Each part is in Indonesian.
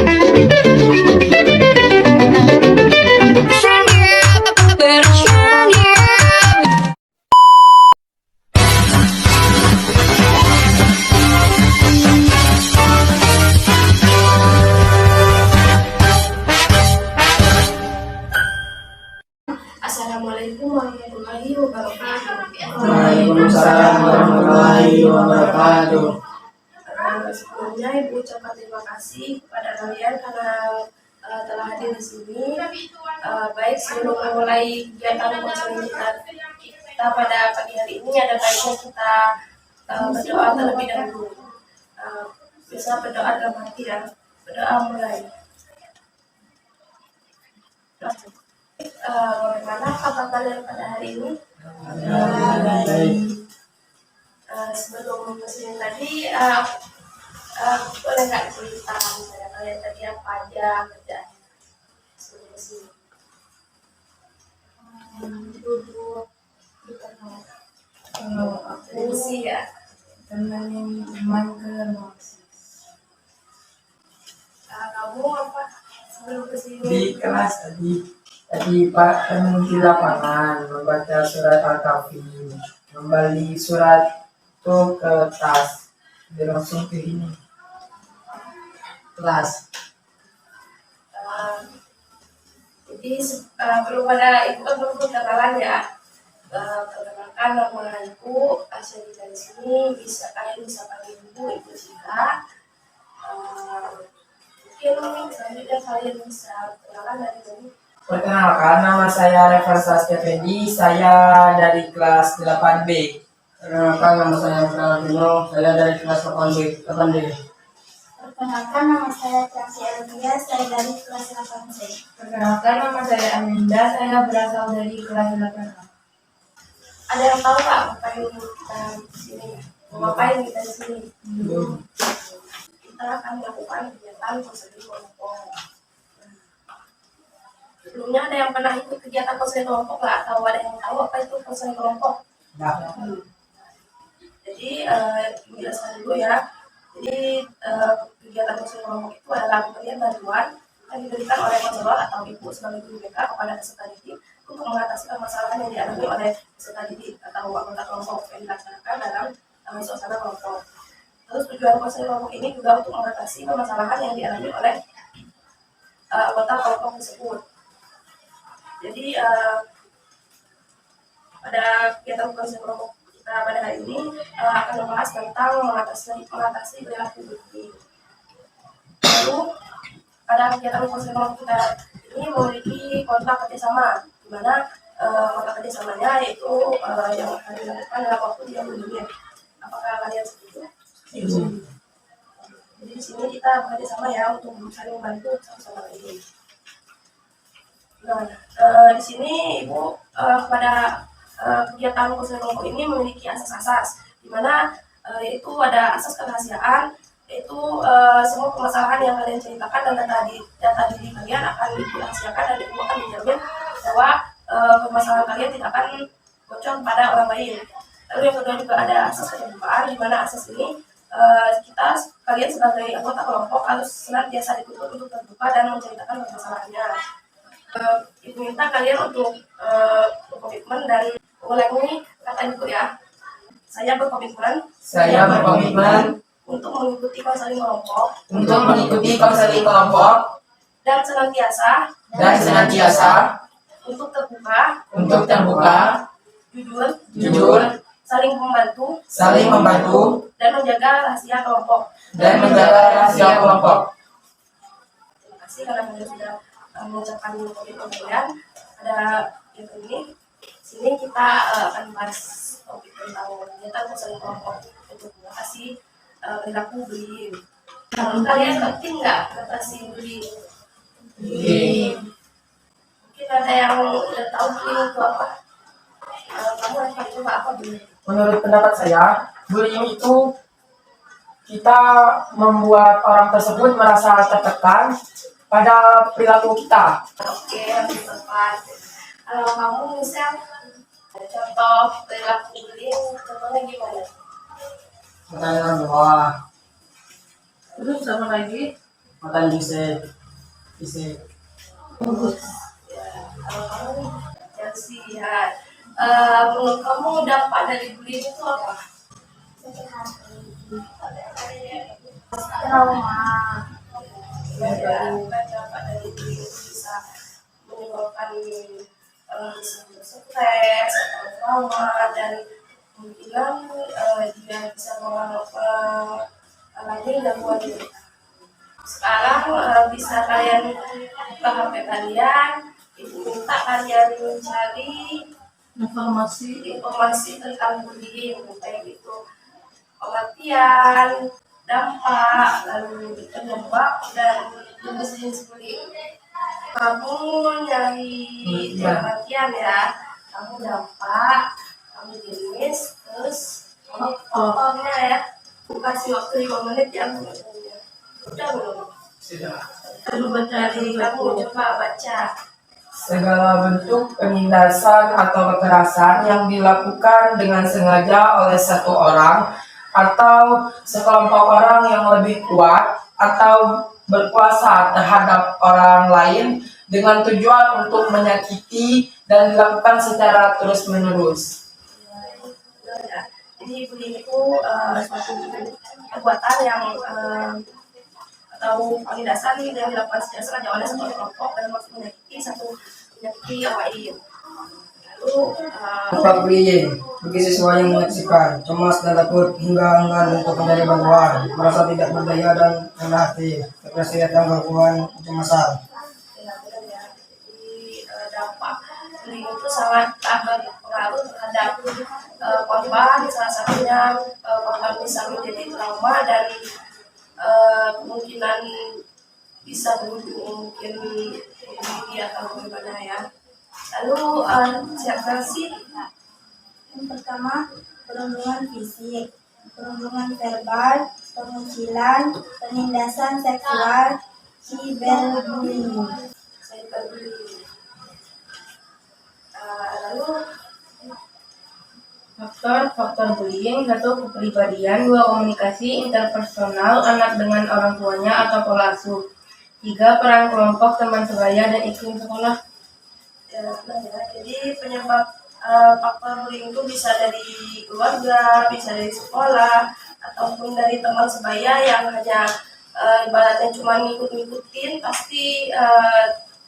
Assalamualaikum warahmatullahi wabarakatuh. Waalaikumsalam warahmatullahi wabarakatuh. Sebelumnya Ibu ucapkan terima kasih kepada kalian karena telah hadir di sini. Baik, sebelum memulai kegiatan konseling kita pada pagi hari ini, ada baiknya kita berdoa terlebih dahulu. Bisa berdoa dalam hati ya. Berdoa mulai. Bagaimana kabar kalian pada hari ini? Sebelum kesini tadi, boleh nggak cerita misalnya kalian tadi apa aja kerjaan sebelum kesini? Duduk di fungsi ya, temenin teman ke kamu apa sebelum kesini? Di kelas tadi Pak di lapangan membaca surat Al-Kahfi, kembali surat itu ke tas, dia langsung ke ini kelas. Jadi belum ada itu kan belum kenalan ya. Perkenalkan, nama Ibu asli dari sini, kalian bisa panggil Ibu Sita. Mungkin selanjutnya kalian bisa kenalan dari sini. Perkenalkan, nama saya Reversa Stevendi, saya dari kelas 8B. Perkenalkan, nama saya Ronaldinho, saya dari kelas 8B. Perkenalkan, nama saya Chansi Elvia, saya dari kelas 8C. Perkenalkan, nama saya Aminda, saya berasal dari kelas 8A. Ada yang tahu nggak ngapain kita di sini? Mau ngapain kita di sini? Kita akan melakukan kegiatan konseling kelompok. Sebelumnya ada yang pernah ikut kegiatan konseling kelompok nggak? Atau ada yang tahu apa itu konseling kelompok? Jadi menjelaskan dulu ya. Jadi kegiatan konseling kelompok itu adalah pemberian bantuan yang diberikan oleh konselor atau ibu sebagai guru BK kepada peserta didik untuk mengatasi permasalahan yang dialami oleh peserta didik atau anggota kelompok yang dilaksanakan dalam suasana kelompok. Terus tujuan konseling kelompok ini juga untuk mengatasi permasalahan yang dialami oleh anggota kelompok tersebut. Jadi pada kegiatan konseling kelompok kita pada hari ini akan membahas tentang mengatasi perilaku bullying. Lalu pada kegiatan konseling kelompok kita ini memiliki kontrak kerjasama, di mana kontrak kerjasamanya yaitu yang akan dilakukan dalam waktu 30 menit. Apakah kalian setuju? Jadi di sini kita bekerja sama ya untuk saling membantu satu sama lain. Nah, di sini Ibu pada kegiatan konseling kelompok ini memiliki asas-asas, di mana yaitu ada asas kerahasiaan, yaitu semua permasalahan yang kalian ceritakan dan data diri kalian akan dirahasiakan dan Ibu akan menjamin bahwa permasalahan kalian tidak akan bocor pada orang lain. Lalu yang kedua juga ada asas keterbukaan, di mana asas ini kalian sebagai anggota kelompok harus senantiasa dituntut untuk terbuka dan menceritakan permasalahannya. Ibu minta kalian untuk berkomitmen dan ulangi kata Ibu ya. Saya berkomitmen untuk mengikuti konseling kelompok dan senantiasa untuk terbuka, jujur, saling membantu dan menjaga rahasia kelompok. Terima kasih karena kalian sudah mengucapkan komitmen kalian. Ada yang ini. Sini kita akan bahas topik tentang kegiatan konseling kelompok untuk mengatasi perilaku bullying. Kalian ngerti nggak mengatasi bullying? Mungkin ada yang udah tahu bullying itu apa? Kamu akan coba apa bullying? Menurut pendapat saya, bullying itu kita membuat orang tersebut merasa tertekan pada perilaku kita. Oke, tepat. Kalau kamu misal ada contoh perilaku bullying, contohnya gimana? Pertanyaan bawah. Terus sama lagi? Makan bisa. Ya, kalau kamu yang sihat, menurut kamu dampak dari bullying itu apa? Sakit hati, trauma, Ya, bukan dampak dari bullying itu bisa menyebabkan stres atau trauma, dan kemungkinan dia bisa mengalami gangguan. Sekarang bisa kalian buka HP kalian, ibu minta kalian mencari informasi tentang bullying, kayak gitu, pengertian, dampak, lalu penyebab dan jenis bullying. Kamu nyari pengertian ya, kamu dampak, kamu jenis, terus kamu faktornya ya. Aku kasih waktu 5 menit ya. Udah belum? Sudah. Dari kamu coba baca. Segala bentuk penindasan atau kekerasan yang dilakukan dengan sengaja oleh satu orang atau sekelompok orang yang lebih kuat atau berkuasa terhadap orang lain dengan tujuan untuk menyakiti dan dilakukan secara terus-menerus. Ya. Jadi bullying itu suatu perbuatan yang atau penindasan yang dilakukan secara sengaja oleh satu kelompok dan maksud menyakiti yang lain. Lalu Dampak bullying bagi siswa yang menyaksikan cemas dan takut hingga enggan untuk mencari bantuan, merasa tidak berdaya dan rendah hati, depresi atau gangguan kecemasan. Jadi dampak bullying itu sangat berpengaruh terhadap korban, salah satunya korban bisa menjadi trauma dan kemungkinan bisa berujung mungkin bunuh atau bagaimana ya. Lalu siapa sih? yang pertama perundungan fisik, perundungan verbal, pengucilan, penindasan seksual, cyberbullying. Cyberbullying. Lalu Faktor bullying: 1. Kepribadian. 2. Komunikasi interpersonal anak dengan orang tuanya atau pola asuh. 3. Peran kelompok, teman sebaya, dan iklim sekolah. jadi penyebab faktor bullying itu bisa dari keluarga, bisa dari sekolah, ataupun dari teman sebaya yang hanya ibaratnya cuma ngikut-ngikutin, pasti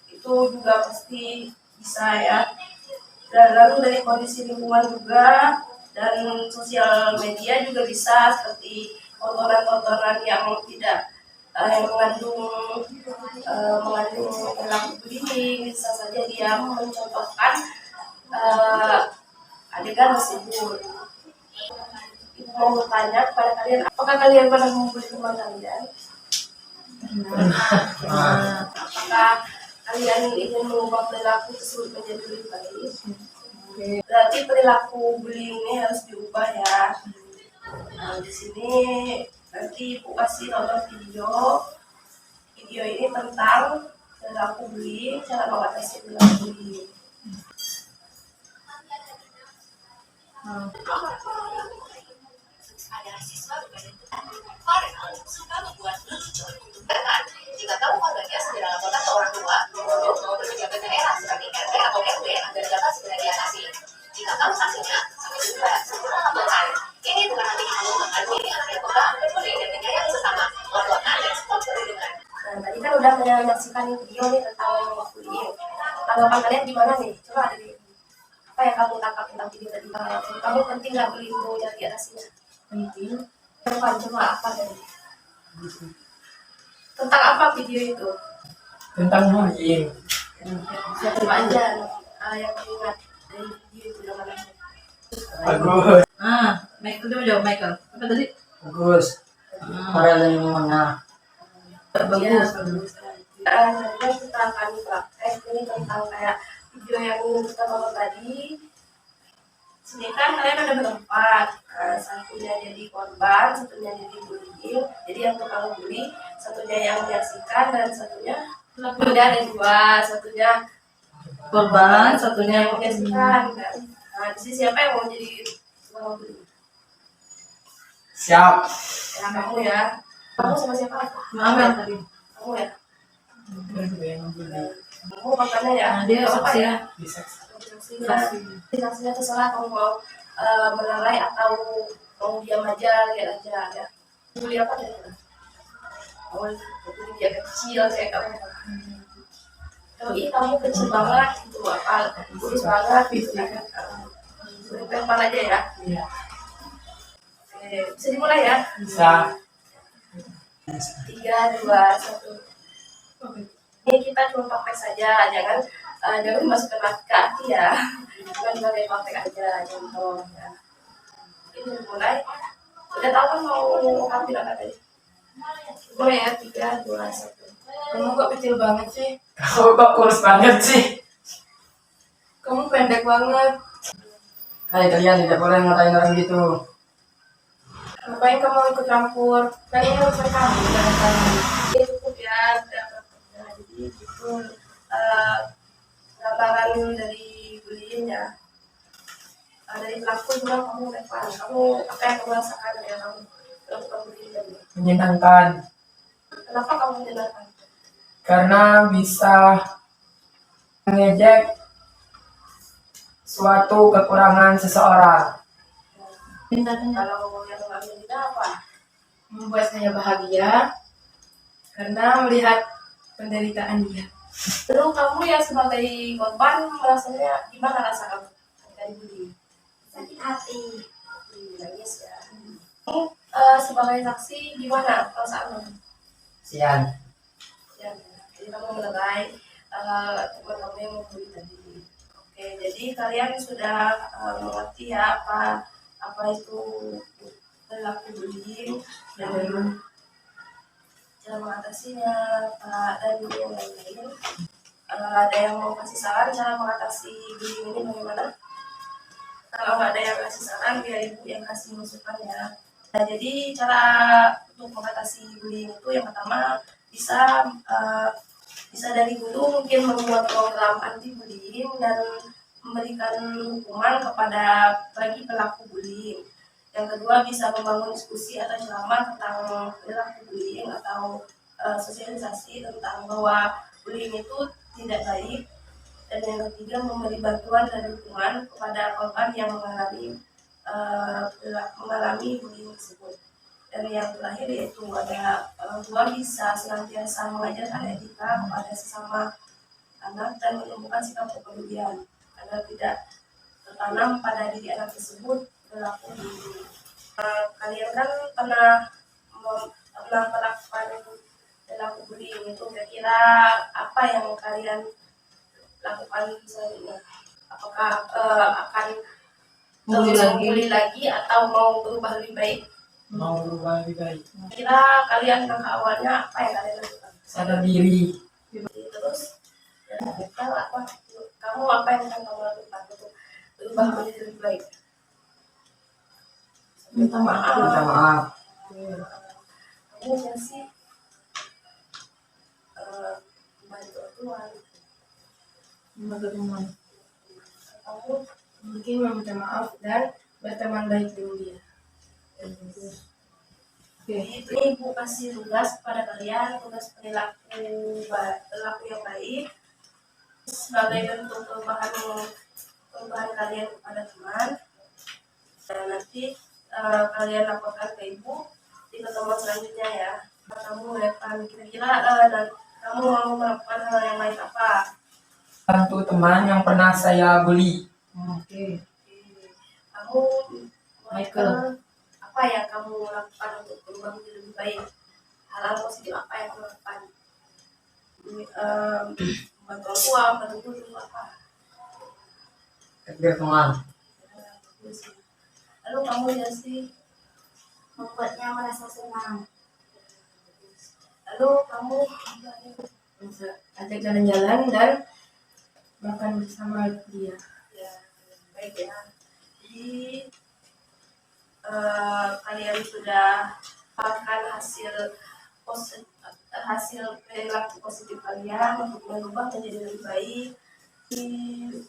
itu juga pasti bisa ya. Dan lalu dari kondisi lingkungan juga, dan sosial media juga bisa, seperti tontonan-tontonan yang tidak yang mengandung perilaku bullying, bisa saja dia mencontohkan adegan tersebut. Ibu mau bertanya kepada kalian, apakah kalian pernah membuli teman kalian? Apakah kalian ingin mengubah perilaku tersebut menjadi lebih baik? Berarti perilaku bullying ini harus diubah ya. Nah, di sini nanti Ibu kasih nonton video ini tentang perilaku bullying, cara mengatasi perilaku bullying. Adalah siswa berkebutuhan Farel suka membuat lucu-lucu untuk berkat. Jika kamu korbannya segera laporkan ke orang tua, guru, maupun pejabat daerah seperti RT atau RW agar dapat segera diatasi. Jika kamu saksinya, sampai jumpa segera laporkan. Ini bukan arti kamu menghargai anak yang peka, peduli, dan menyayangi sesama, laporkan dan stop perlindungan. Nah, tadi kan udah menyaksikan video nih tentang bullying. Tanggapan kalian gimana nih? Coba dari apa yang kamu tangkap tentang video tadi? Kamu penting nggak bullying dan diatasinya? Penting. Coba apa dari? Tentang apa video itu? Tentang bullying. Coba aja yang kamu ingat dari video itu yang mana? Bagus. Michael, coba jawab Michael. Apa tadi? Bagus. Para yang mana? Bagus. Selanjutnya kita akan praktek ini tentang kayak video yang kita tonton tadi. Sini kan kalian ada berempat, satunya jadi korban, satunya jadi bullying. Jadi yang tukang bully, satunya yang menyaksikan, dan satunya ada dua, satunya Korban, satunya yang menyaksikan. Nah, di sini siapa yang mau jadi tukang bully? Siap. Ya kamu ya. Kamu sama siapa? Amel tadi. Kamu ya? Dan juga yang membuli. Kamu makanya ya? Dia apa ya? Bisa. Saksinya terserah kamu mau melerai atau mau diam aja, lihat aja ya. Bully apa ya? Oh, bully dia kecil kayak kamu. Tapi kamu kecil banget gitu apa? Kurus banget gitu kan? Lempar aja ya. Iya. Oke, bisa dimulai ya? Bisa. 3, 2, 1. Ini kita cuma praktek saja, jangan dimasukkan ke hati ya. Cuma sebagai praktek aja, contoh ya. Ini mulai. Udah tahu kan mau tampil apa tadi? Mulai ya, 3, 2, 1. Kamu kok kecil banget sih? Kamu kok kurus banget sih? Kamu pendek banget. Hai kalian tidak boleh ngatain orang gitu. Ngapain kamu ikut campur? Kan ini urusan kamu, jangan kamu. Ini cukup ya, udah prakteknya. Jadi itu gambaran dari bullying ya. Dari pelaku juga kamu lepas. Kamu apa yang kamu rasakan ya kamu melakukan bullying tadi? Menyenangkan. Kenapa kamu menyenangkan? Karena bisa mengejek suatu kekurangan seseorang. Kalau yang nggak bisa apa? Membuat saya bahagia karena melihat penderitaan dia. Lalu kamu yang sebagai korban rasanya gimana rasa kamu dari bullying? Sakit hati. Nangis ya. Kamu sebagai saksi gimana perasaanmu? Sian. Ya, jadi kamu melerai teman kamu yang membuli tadi. Oke, jadi kalian sudah mengerti ya apa itu perilaku bullying dan cara mengatasinya, dan yang lain-lain. Ada yang mau kasih saran cara mengatasi bullying ini bagaimana? Kalau nggak ada yang kasih saran, biar ibu yang kasih masukan ya. Nah, jadi cara untuk mengatasi bullying itu yang pertama bisa dari guru mungkin membuat program anti bullying dan memberikan hukuman kepada bagi pelaku bullying. Yang kedua bisa membangun diskusi atau ceramah tentang perilaku bullying atau sosialisasi tentang bahwa bullying itu tidak baik. Dan yang ketiga memberi bantuan dan dukungan kepada korban yang mengalami bullying tersebut. Dan yang terakhir yaitu ada orang tua bisa senantiasa mengajarkan etika kepada sesama anak dan menumbuhkan sikap kepedulian agar tidak tertanam pada diri anak tersebut perilaku bullying. Kalian kan pernah melakukan perilaku bullying itu, kira-kira apa yang kalian lakukan selanjutnya? Apakah akan bully lagi atau mau berubah lebih baik? Mau berubah lebih baik. Kira kalian langkah awalnya apa yang kalian lakukan? Sadar diri. Terus ya, kamu apa yang akan kamu lakukan untuk berubah menjadi lebih baik? Minta maaf. Minta maaf. Kamu ya sih bantu Tuhan. Bagaimana? Kamu Mungkin meminta maaf dan berteman baik dengan dia. ini ibu kasih tugas pada kalian, tugas perilaku yang baik sebagai bentuk perubahan kalian kepada teman. Dan nanti kalian laporkan ke ibu di pertemuan selanjutnya ya. Kamu lihatkan kira-kira dan kamu mau melakukan hal yang lain apa? Bantu teman yang pernah saya bully. Oke. Kamu Michael. apa yang kamu lakukan untuk berubah menjadi lebih baik? Hal positif apa yang kamu lakukan? Bantu uang, bantu guru apa? Takbir teman. Lalu kamu ya sih, Membuatnya merasa senang. lalu kamu Bisa ajak jalan-jalan dan makan bersama dia. ya baik ya. Jadi kalian sudah dapatkan hasil perilaku positif kalian untuk merubah menjadi lebih baik.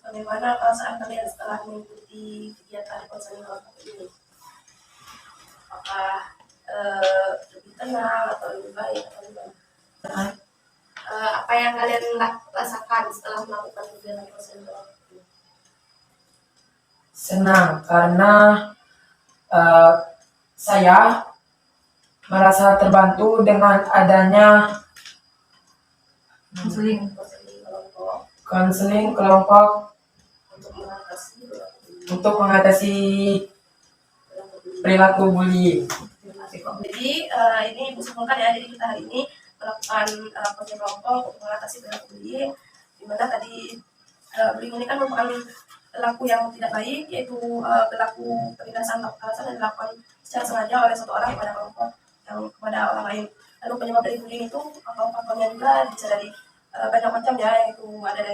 Bagaimana perasaan kalian setelah mengikuti kegiatan konseling kelompok ini? Apakah lebih tenang atau lebih baik atau gimana? apa yang kalian rasakan setelah melakukan kegiatan konseling kelompok ini? Senang karena saya merasa terbantu dengan adanya konseling kelompok untuk mengatasi perilaku bullying. Jadi ini Ibu simpulkan ya, jadi kita hari ini melakukan konseling kelompok untuk mengatasi perilaku bullying, di mana tadi bullying ini kan merupakan perilaku yang tidak baik, yaitu perilaku penindasan atau kekerasan yang dilakukan secara sengaja oleh satu orang kepada kelompok yang kepada orang lain. Lalu penyebab dari bullying itu faktor-faktornya juga bisa dari banyak macam ya, yaitu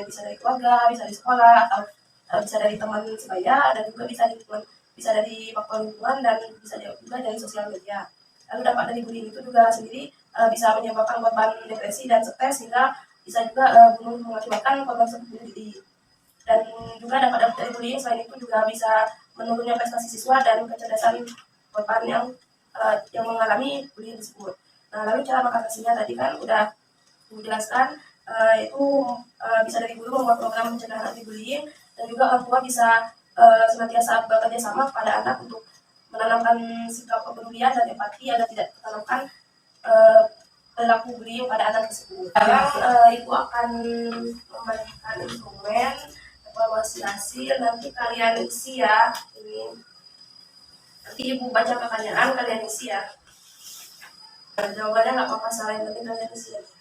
bisa dari keluarga, bisa dari sekolah, atau bisa dari teman sebaya, dan juga bisa dari faktor lingkungan, dan bisa juga dari sosial media. Lalu dampak dari bullying itu juga sendiri bisa menyebabkan korban depresi dan stres, hingga bisa juga mengakibatkan korban bunuh diri. Dan juga dampak dari bullying selain itu juga bisa menurunnya prestasi siswa dan kecerdasan korban yang mengalami bullying tersebut. Nah, lalu cara mengatasinya tadi kan udah dijelaskan, itu bisa dari guru membuat program pencegahan anti bullying, dan juga orang tua bisa senantiasa bekerja sama kepada anak untuk menanamkan sikap kepedulian dan empati agar tidak tertanamkan perilaku bullying pada anak tersebut. Sekarang Ibu akan membagikan instrumen evaluasi hasil, nanti kalian isi ya. Ini nanti Ibu baca pertanyaan, kalian isi ya. Jawabannya nggak apa-apa, salah, yang penting kalian isi aja.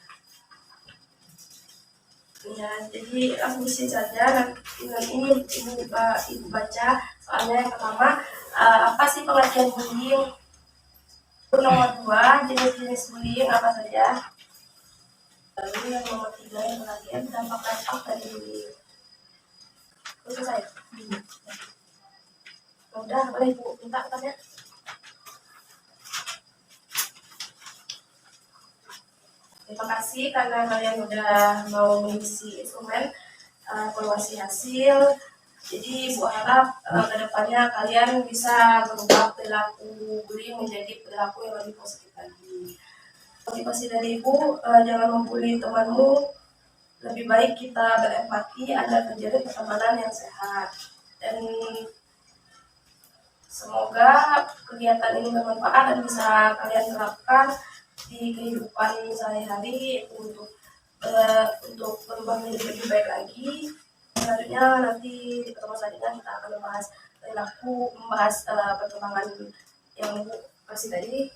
Ya, jadi langsung isi saja. Nanti ini Ibu baca soalnya. Yang pertama, apa sih pengertian bullying? Nomor 2, jenis-jenis bullying apa saja? Lalu yang nomor 3, yang pengertian dampak dari bullying. Terus selesai. Udah, boleh Ibu minta kertasnya? Terima kasih karena kalian udah mau mengisi instrumen evaluasi hasil. Jadi Ibu harap kedepannya kalian bisa berubah perilaku bullying menjadi perilaku yang lebih positif lagi. Motivasi dari Ibu, jangan membuli temanmu. Lebih baik kita berempati agar terjadi pertemanan yang sehat. Dan semoga kegiatan ini bermanfaat dan bisa kalian terapkan di kehidupan sehari-hari untuk berubah menjadi lebih baik lagi. Selanjutnya nanti di pertemuan selanjutnya kita akan membahas perkembangan yang Ibu kasih tadi.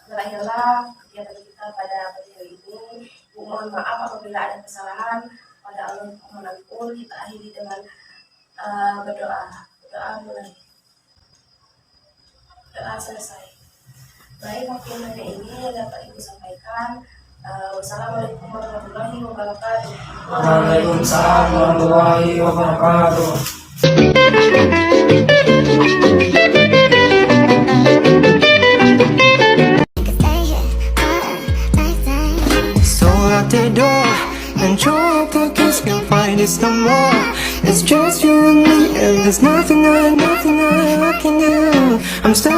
Berakhirlah kegiatan kita pada pagi hari ini. Ibu mohon maaf apabila ada kesalahan. Pada Allah mohon ampun. Kita akhiri dengan berdoa. Doa mulai. Doa selesai. Baik, mungkin hanya ini yang dapat Ibu sampaikan. Wassalamualaikum warahmatullahi wabarakatuh. Waalaikumsalam warahmatullahi wabarakatuh. Sold out the door, and your pockets can't find it no more. It's just you and me, and there's nothing I can do. I'm stuck.